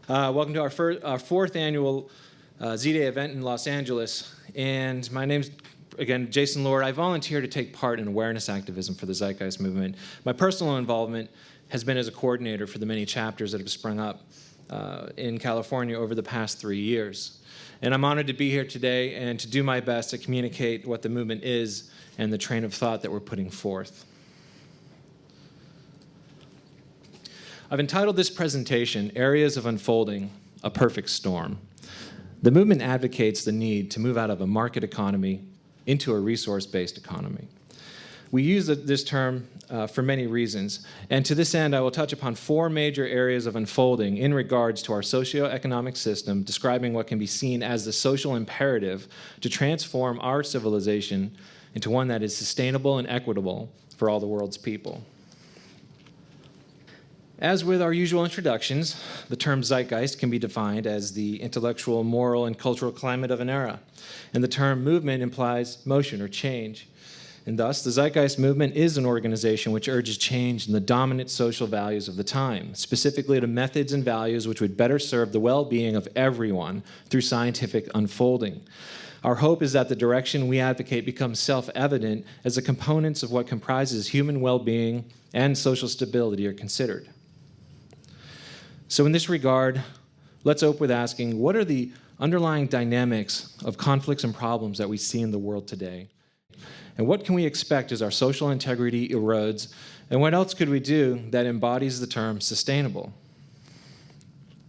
Welcome to our fourth annual ZDay event in Los Angeles. And my name's, again, Jason Lord. I volunteer to take part in awareness activism for the Zeitgeist movement. My personal involvement has been as a coordinator for the many chapters that have sprung up in California over the past 3 years. And I'm honored to be here today and to do my best to communicate what the movement is and the train of thought that we're putting forth. I've entitled this presentation, Areas of Unfolding, A Perfect Storm. The movement advocates the need to move out of a market economy into a resource-based economy. We use this term for many reasons, and to this end, I will touch upon 4 major areas of unfolding in regards to our socioeconomic system, describing what can be seen as the social imperative to transform our civilization into one that is sustainable and equitable for all the world's people. As with our usual introductions, the term zeitgeist can be defined as the intellectual, moral, and cultural climate of an era, and the term movement implies motion or change. And thus, the Zeitgeist movement is an organization which urges change in the dominant social values of the time, specifically to methods and values which would better serve the well-being of everyone through scientific unfolding. Our hope is that the direction we advocate becomes self-evident as the components of what comprises human well-being and social stability are considered. So in this regard, let's open with asking, what are the underlying dynamics of conflicts and problems that we see in the world today? And what can we expect as our social integrity erodes? And what else could we do that embodies the term sustainable?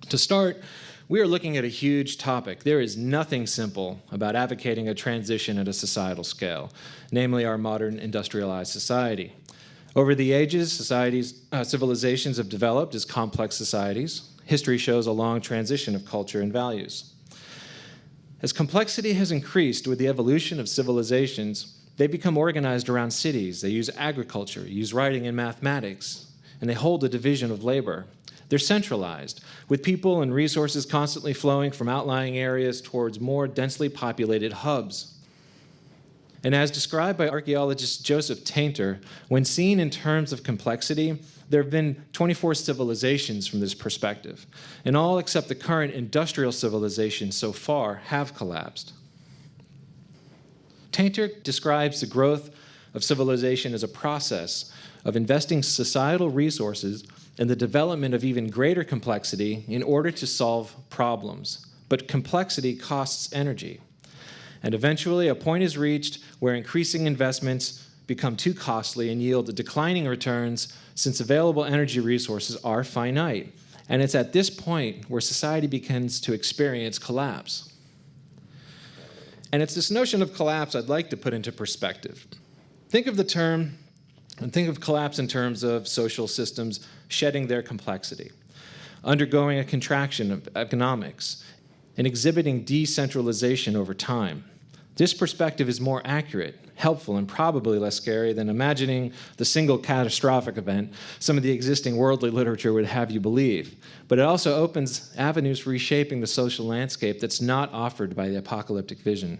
To start, we are looking at a huge topic. There is nothing simple about advocating a transition at a societal scale, namely our modern industrialized society. Over the ages, civilizations have developed as complex societies. History shows a long transition of culture and values. As complexity has increased with the evolution of civilizations, they become organized around cities. They use agriculture, use writing and mathematics, and they hold a division of labor. They're centralized, with people and resources constantly flowing from outlying areas towards more densely populated hubs. And as described by archaeologist Joseph Tainter, when seen in terms of complexity, there have been 24 civilizations from this perspective, and all except the current industrial civilization so far have collapsed. Tainter describes the growth of civilization as a process of investing societal resources in the development of even greater complexity in order to solve problems. But complexity costs energy. And eventually, a point is reached where increasing investments become too costly and yield declining returns since available energy resources are finite. And it's at this point where society begins to experience collapse. And it's this notion of collapse I'd like to put into perspective. Think of the term, and think of collapse in terms of social systems shedding their complexity, undergoing a contraction of economics, and exhibiting decentralization over time. This perspective is more accurate, helpful, and probably less scary than imagining the single catastrophic event some of the existing worldly literature would have you believe. But it also opens avenues for reshaping the social landscape that's not offered by the apocalyptic vision.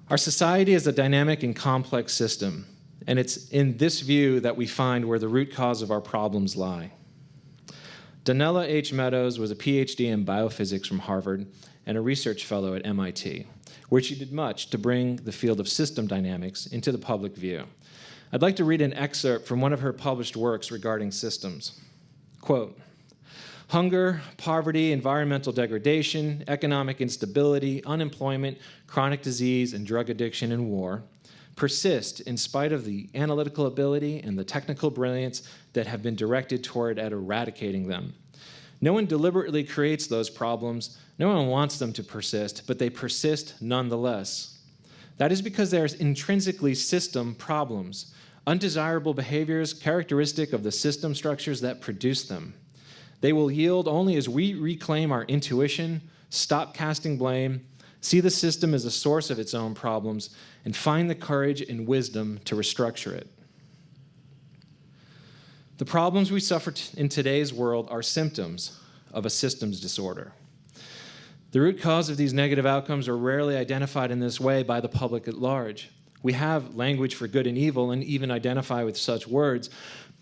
Our society is a dynamic and complex system, and it's in this view that we find where the root cause of our problems lie. Donella H. Meadows was a PhD in biophysics from Harvard and a research fellow at MIT, where she did much to bring the field of system dynamics into the public view. I'd like to read an excerpt from one of her published works regarding systems. Quote, "Hunger, poverty, environmental degradation, economic instability, unemployment, chronic disease, and drug addiction and war persist in spite of the analytical ability and the technical brilliance that have been directed toward eradicating them. No one deliberately creates those problems. No one wants them to persist, but they persist nonetheless. That is because they are intrinsically system problems, undesirable behaviors characteristic of the system structures that produce them. They will yield only as we reclaim our intuition, stop casting blame, see the system as a source of its own problems, and find the courage and wisdom to restructure it. The problems we suffer in today's world are symptoms of a systems disorder. The root cause of these negative outcomes are rarely identified in this way by the public at large. We have language for good and evil and even identify with such words,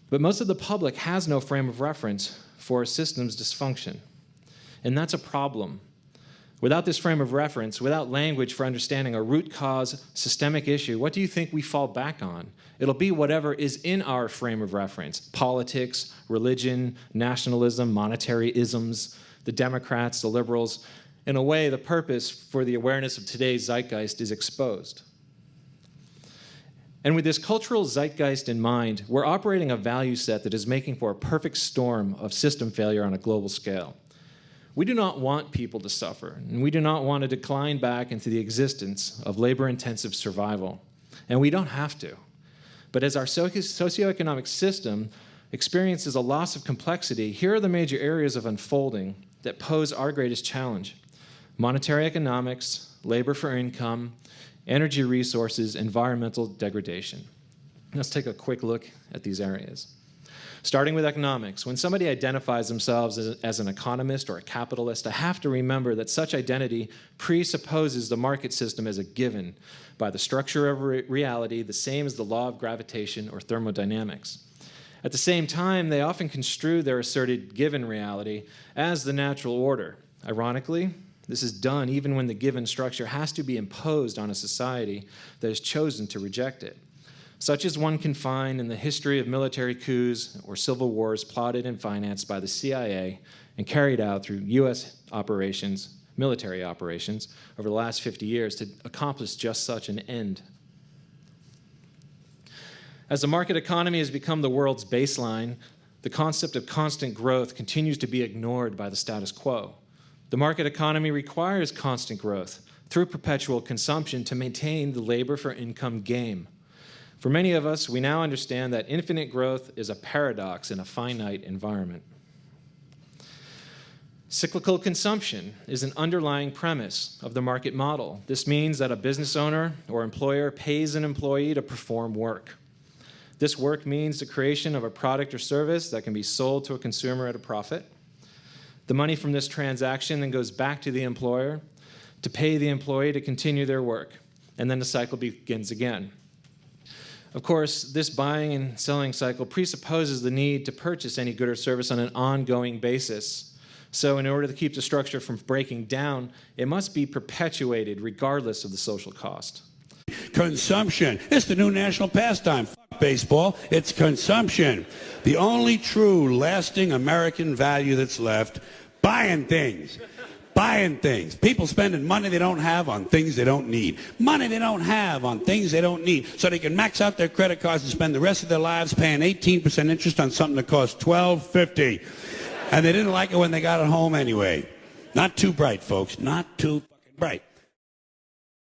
but most of the public has no frame of reference for a system's dysfunction. And that's a problem. Without this frame of reference, without language for understanding a root cause systemic issue, what do you think we fall back on? It'll be whatever is in our frame of reference: politics, religion, nationalism, monetary isms, the Democrats, the liberals. In a way, the purpose for the awareness of today's zeitgeist is exposed. And with this cultural zeitgeist in mind, we're operating a value set that is making for a perfect storm of system failure on a global scale. We do not want people to suffer, and we do not want to decline back into the existence of labor-intensive survival. And we don't have to. But as our socioeconomic system experiences a loss of complexity, here are the major areas of unfolding that pose our greatest challenge: monetary economics, labor for income, energy resources, environmental degradation. Let's take a quick look at these areas. Starting with economics, when somebody identifies themselves as an economist or a capitalist, I have to remember that such identity presupposes the market system as a given by the structure of reality, the same as the law of gravitation or thermodynamics. At the same time, they often construe their asserted given reality as the natural order. Ironically, this is done even when the given structure has to be imposed on a society that has chosen to reject it, such as one can find in the history of military coups or civil wars plotted and financed by the CIA and carried out through U.S. operations, military operations, over the last 50 years to accomplish just such an end. As the market economy has become the world's baseline, the concept of constant growth continues to be ignored by the status quo. The market economy requires constant growth through perpetual consumption to maintain the labor for income game. For many of us, we now understand that infinite growth is a paradox in a finite environment. Cyclical consumption is an underlying premise of the market model. This means that a business owner or employer pays an employee to perform work. This work means the creation of a product or service that can be sold to a consumer at a profit. The money from this transaction then goes back to the employer to pay the employee to continue their work, and then the cycle begins again. Of course, this buying and selling cycle presupposes the need to purchase any good or service on an ongoing basis. So in order to keep the structure from breaking down, it must be perpetuated regardless of the social cost. Consumption. It's the new national pastime. Fuck baseball. It's consumption. The only true lasting American value that's left: buying things. Buying things. People spending money they don't have on things they don't need. Money they don't have on things they don't need, so they can max out their credit cards and spend the rest of their lives paying 18% interest on something that costs $12.50. And they didn't like it when they got it home anyway. Not too bright, folks. Not too fucking bright.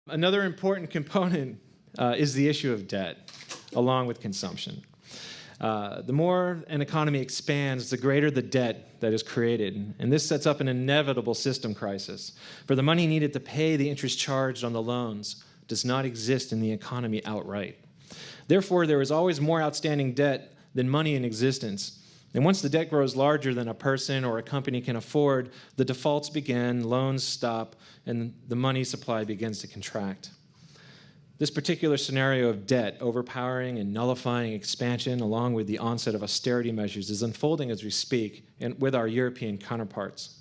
Another important component is the issue of debt, along with consumption. The more an economy expands, the greater the debt that is created. And this sets up an inevitable system crisis, for the money needed to pay the interest charged on the loans does not exist in the economy outright. Therefore, there is always more outstanding debt than money in existence. And once the debt grows larger than a person or a company can afford, the defaults begin, loans stop, and the money supply begins to contract. This particular scenario of debt overpowering and nullifying expansion, along with the onset of austerity measures, is unfolding as we speak and with our European counterparts.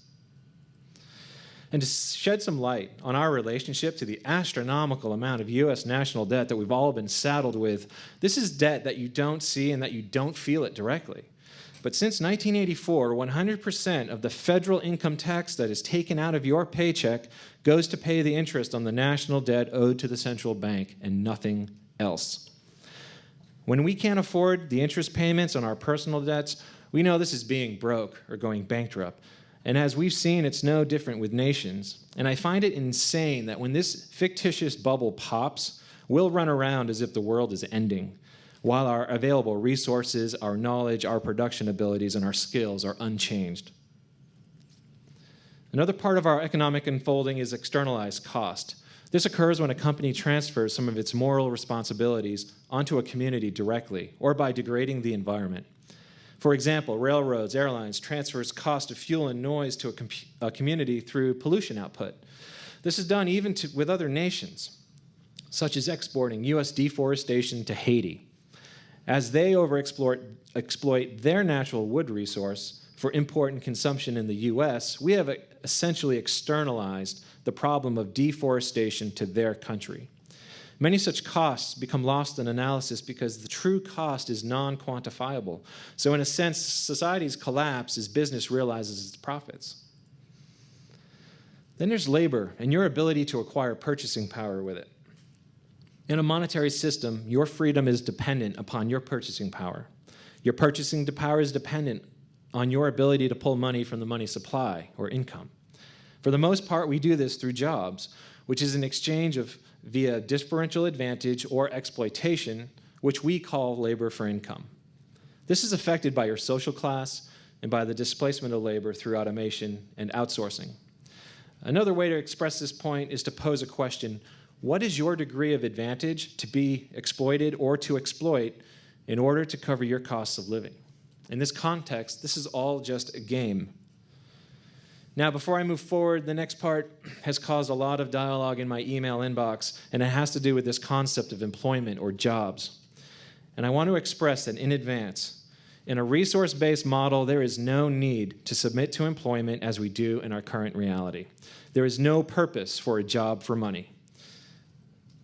And to shed some light on our relationship to the astronomical amount of U.S. national debt that we've all been saddled with, this is debt that you don't see and that you don't feel it directly. But since 1984, 100% of the federal income tax that is taken out of your paycheck goes to pay the interest on the national debt owed to the central bank and nothing else. When we can't afford the interest payments on our personal debts, we know this is being broke or going bankrupt. And as we've seen, it's no different with nations. And I find it insane that when this fictitious bubble pops, we'll run around as if the world is ending, while our available resources, our knowledge, our production abilities, and our skills are unchanged. Another part of our economic unfolding is externalized cost. This occurs when a company transfers some of its moral responsibilities onto a community directly, or by degrading the environment. For example, railroads, airlines transfers cost of fuel and noise to a community through pollution output. This is done even with other nations, such as exporting U.S. deforestation to Haiti. As they exploit their natural wood resource for import and consumption in the US, we have essentially externalized the problem of deforestation to their country. Many such costs become lost in analysis because the true cost is non-quantifiable. So in a sense, societies collapse as business realizes its profits. Then there's labor and your ability to acquire purchasing power with it. In a monetary system, your freedom is dependent upon your purchasing power. Your purchasing power is dependent on your ability to pull money from the money supply or income. For the most part, we do this through jobs, which is an exchange via differential advantage or exploitation, which we call labor for income. This is affected by your social class and by the displacement of labor through automation and outsourcing. Another way to express this point is to pose a question: what is your degree of advantage to be exploited or to exploit in order to cover your costs of living? In this context, this is all just a game. Now, before I move forward, the next part has caused a lot of dialogue in my email inbox, and it has to do with this concept of employment or jobs. And I want to express that in advance, in a resource-based model, there is no need to submit to employment as we do in our current reality. There is no purpose for a job for money.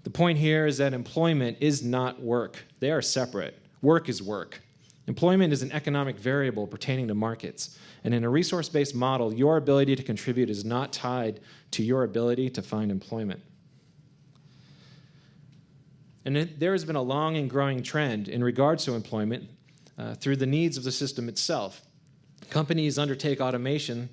The point here is that employment is not work. They are separate. Work is work. Employment is an economic variable pertaining to markets. And in a resource-based model, your ability to contribute is not tied to your ability to find employment. And there has been a long and growing trend in regards to employment through the needs of the system itself. Companies undertake automation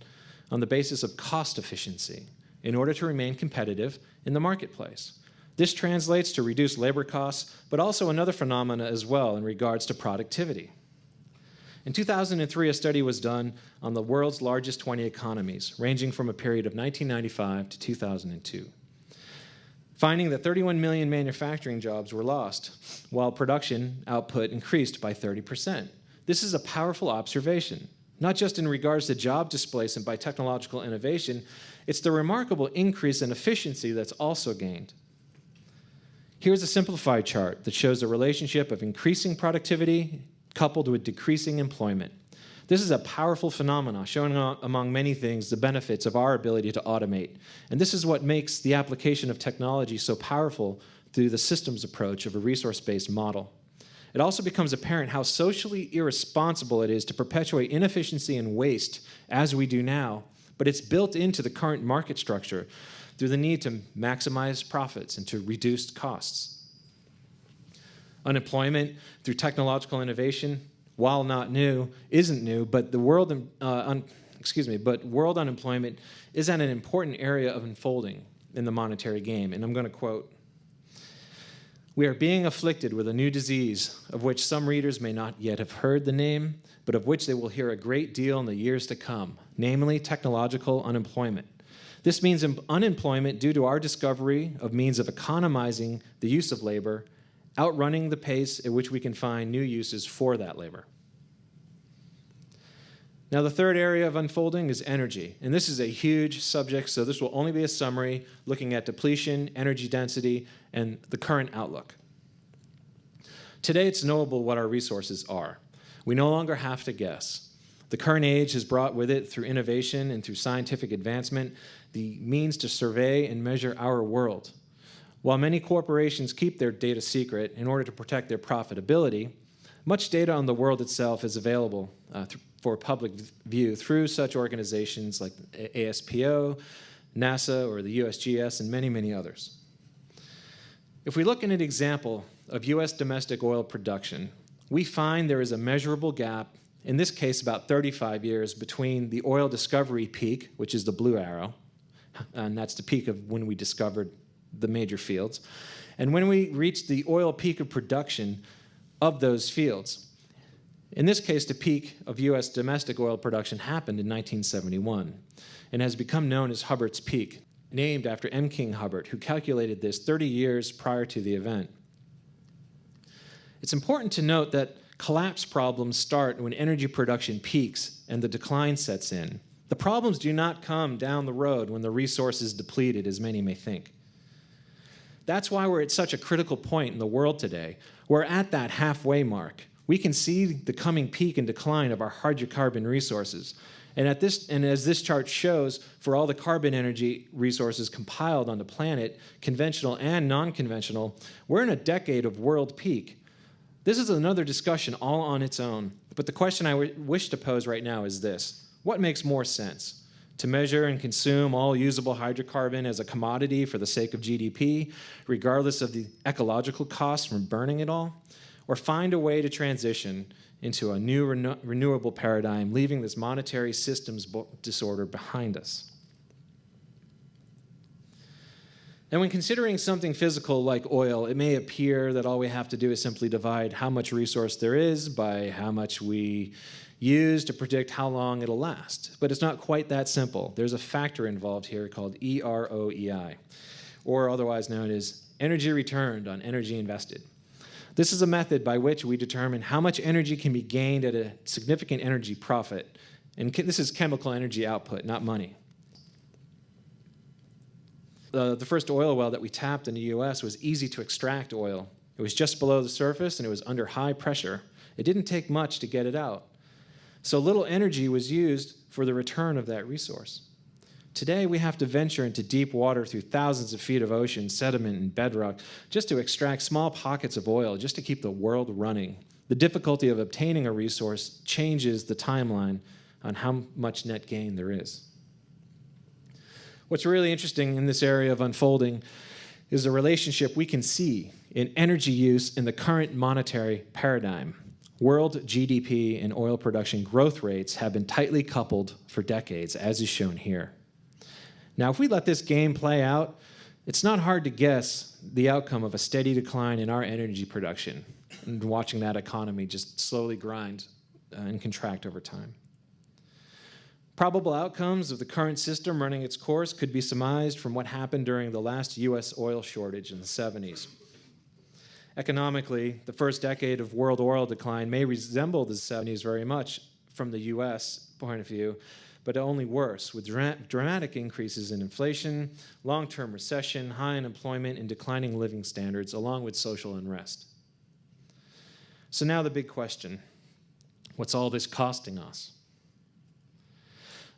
on the basis of cost efficiency in order to remain competitive in the marketplace. This translates to reduced labor costs, but also another phenomena as well in regards to productivity. In 2003, a study was done on the world's largest 20 economies, ranging from a period of 1995 to 2002, finding that 31 million manufacturing jobs were lost, while production output increased by 30%. This is a powerful observation, not just in regards to job displacement by technological innovation, it's the remarkable increase in efficiency that's also gained. Here's a simplified chart that shows the relationship of increasing productivity coupled with decreasing employment. This is a powerful phenomenon showing, among many things, the benefits of our ability to automate. And this is what makes the application of technology so powerful through the systems approach of a resource-based model. It also becomes apparent how socially irresponsible it is to perpetuate inefficiency and waste as we do now, but it's built into the current market structure through the need to maximize profits and to reduce costs. Unemployment through technological innovation, while not new, isn't new, but world unemployment is at an important area of unfolding in the monetary game. And I'm going to quote, "We are being afflicted with a new disease of which some readers may not yet have heard the name, but of which they will hear a great deal in the years to come, namely technological unemployment. This means unemployment due to our discovery of means of economizing the use of labor, outrunning the pace at which we can find new uses for that labor." Now, the third area of unfolding is energy. And this is a huge subject, so this will only be a summary looking at depletion, energy density, and the current outlook. Today, it's knowable what our resources are. We no longer have to guess. The current age has brought with it, through innovation and through scientific advancement, the means to survey and measure our world. While many corporations keep their data secret in order to protect their profitability, much data on the world itself is available for public view through such organizations like ASPO, NASA, or the USGS, and many, many others. If we look at an example of U.S. domestic oil production, we find there is a measurable gap, in this case about 35 years, between the oil discovery peak, which is the blue arrow, and that's the peak of when we discovered the major fields, and when we reached the oil peak of production of those fields. In this case, the peak of U.S. domestic oil production happened in 1971 and has become known as Hubbert's Peak, named after M. King Hubbert, who calculated this 30 years prior to the event. It's important to note that collapse problems start when energy production peaks and the decline sets in. The problems do not come down the road when the resource is depleted, as many may think. That's why we're at such a critical point in the world today. We're at that halfway mark. We can see the coming peak and decline of our hydrocarbon resources. And as this chart shows, for all the carbon energy resources compiled on the planet, conventional and non-conventional, we're in a decade of world peak. This is another discussion all on its own. But the question I wish to pose right now is this: what makes more sense? To measure and consume all usable hydrocarbon as a commodity for the sake of GDP, regardless of the ecological costs from burning it all? Or find a way to transition into a new renewable paradigm, leaving this monetary systems disorder behind us? And when considering something physical like oil, it may appear that all we have to do is simply divide how much resource there is by how much we use to predict how long it'll last. But it's not quite that simple. There's a factor involved here called EROEI, or otherwise known as energy returned on energy invested. This is a method by which we determine how much energy can be gained at a significant energy profit. And this is chemical energy output, not money. The first oil well that we tapped in the US was easy to extract oil. It was just below the surface and it was under high pressure. It didn't take much to get it out. So little energy was used for the return of that resource. Today, we have to venture into deep water through thousands of feet of ocean, sediment, and bedrock just to extract small pockets of oil, just to keep the world running. The difficulty of obtaining a resource changes the timeline on how much net gain there is. What's really interesting in this area of unfolding is the relationship we can see in energy use in the current monetary paradigm. World GDP and oil production growth rates have been tightly coupled for decades, as is shown here. Now, if we let this game play out, it's not hard to guess the outcome of a steady decline in our energy production and watching that economy just slowly grind and contract over time. Probable outcomes of the current system running its course could be surmised from what happened during the last US oil shortage in the 70s. Economically, the first decade of world oil decline may resemble the 70s very much from the US point of view, but only worse, with dramatic increases in inflation, long-term recession, high unemployment, and declining living standards, along with social unrest. So now the big question: what's all this costing us?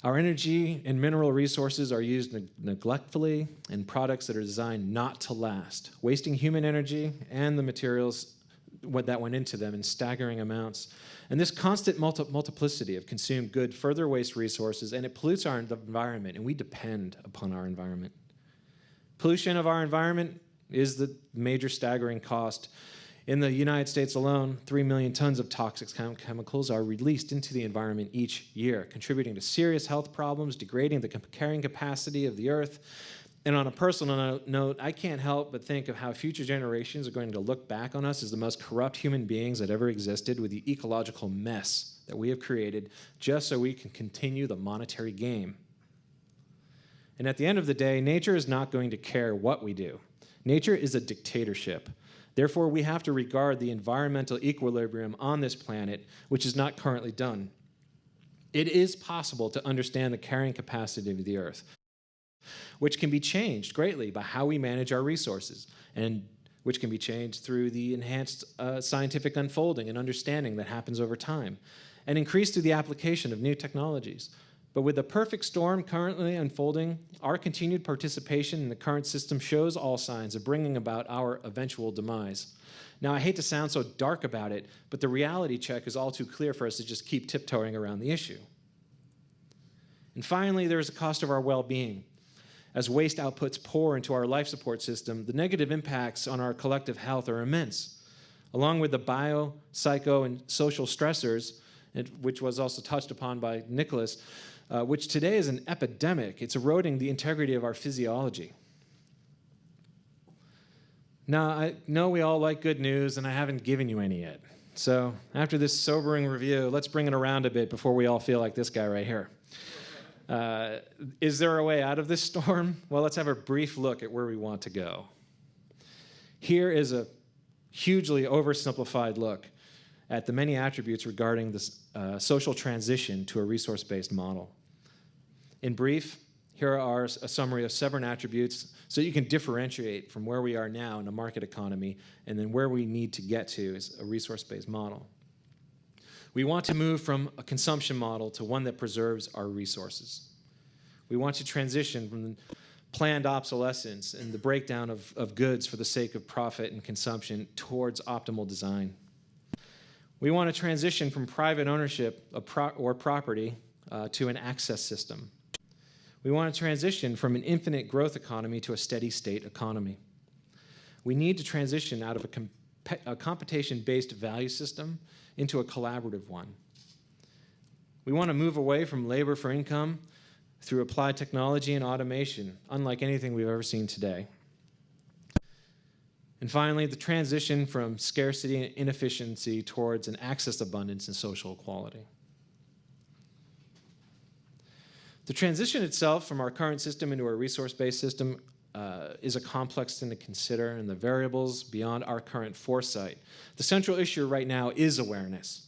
Our energy and mineral resources are used neglectfully in products that are designed not to last, wasting human energy and the materials that went into them in staggering amounts. And this constant multiplicity of consumed good further wastes resources, and it pollutes our environment, and we depend upon our environment. Pollution of our environment is the major staggering cost. In the United States alone, 3 million tons of toxic chemicals are released into the environment each year, contributing to serious health problems, degrading the carrying capacity of the earth. And on a personal note, I can't help but think of how future generations are going to look back on us as the most corrupt human beings that ever existed, with the ecological mess that we have created just so we can continue the monetary game. And at the end of the day, nature is not going to care what we do. Nature is a dictatorship. Therefore, we have to regard the environmental equilibrium on this planet, which is not currently done. It is possible to understand the carrying capacity of the earth, which can be changed greatly by how we manage our resources, and which can be changed through the enhanced scientific unfolding and understanding that happens over time, and increased through the application of new technologies. But with the perfect storm currently unfolding, our continued participation in the current system shows all signs of bringing about our eventual demise. Now, I hate to sound so dark about it, but the reality check is all too clear for us to just keep tiptoeing around the issue. And finally, there's the cost of our well-being. As waste outputs pour into our life support system, the negative impacts on our collective health are immense. Along with the bio, psycho, and social stressors, which was also touched upon by Nicholas, which today is an epidemic. It's eroding the integrity of our physiology. Now, I know we all like good news, and I haven't given you any yet. So after this sobering review, let's bring it around a bit before we all feel like this guy right here. Is there a way out of this storm? Well, let's have a brief look at where we want to go. Here is a hugely oversimplified look at the many attributes regarding this social transition to a resource-based model. In brief, here are a summary of 7 attributes so you can differentiate from where we are now in a market economy and then where we need to get to as a resource-based model. We want to move from a consumption model to one that preserves our resources. We want to transition from planned obsolescence and the breakdown of goods for the sake of profit and consumption towards optimal design. We want to transition from private ownership of or property to an access system. We want to transition from an infinite growth economy to a steady state economy. We need to transition out of a computation-based value system into a collaborative one. We want to move away from labor for income through applied technology and automation, unlike anything we've ever seen today. And finally, the transition from scarcity and inefficiency towards an access abundance and social equality. The transition itself from our current system into a resource-based system is a complex thing to consider, and the variables beyond our current foresight. The central issue right now is awareness.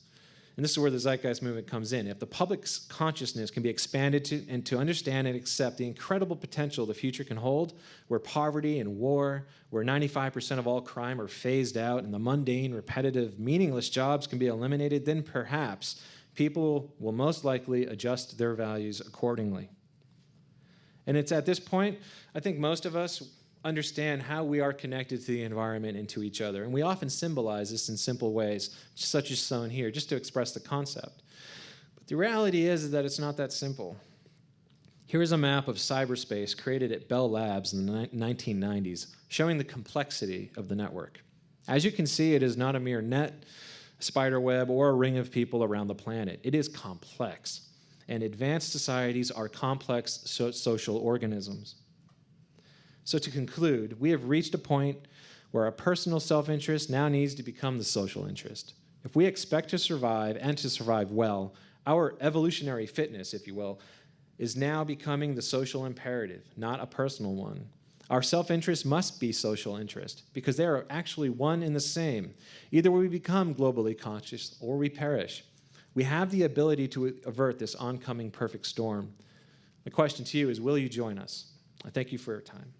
And this is where the Zeitgeist movement comes in. If the public's consciousness can be expanded to understand and accept the incredible potential the future can hold, where poverty and war, where 95% of all crime are phased out, and the mundane, repetitive, meaningless jobs can be eliminated, then perhaps people will most likely adjust their values accordingly. And it's at this point, I think most of us understand how we are connected to the environment and to each other. And we often symbolize this in simple ways, such as shown here, just to express the concept. But the reality is that it's not that simple. Here is a map of cyberspace created at Bell Labs in the 1990s, showing the complexity of the network. As you can see, it is not a mere net, spider web, or a ring of people around the planet. It is complex. And advanced societies are complex social organisms. So to conclude, we have reached a point where our personal self-interest now needs to become the social interest. If we expect to survive and to survive well, our evolutionary fitness, if you will, is now becoming the social imperative, not a personal one. Our self-interest must be social interest because they are actually one and the same. Either we become globally conscious or we perish. We have the ability to avert this oncoming perfect storm. The question to you is, will you join us? I thank you for your time.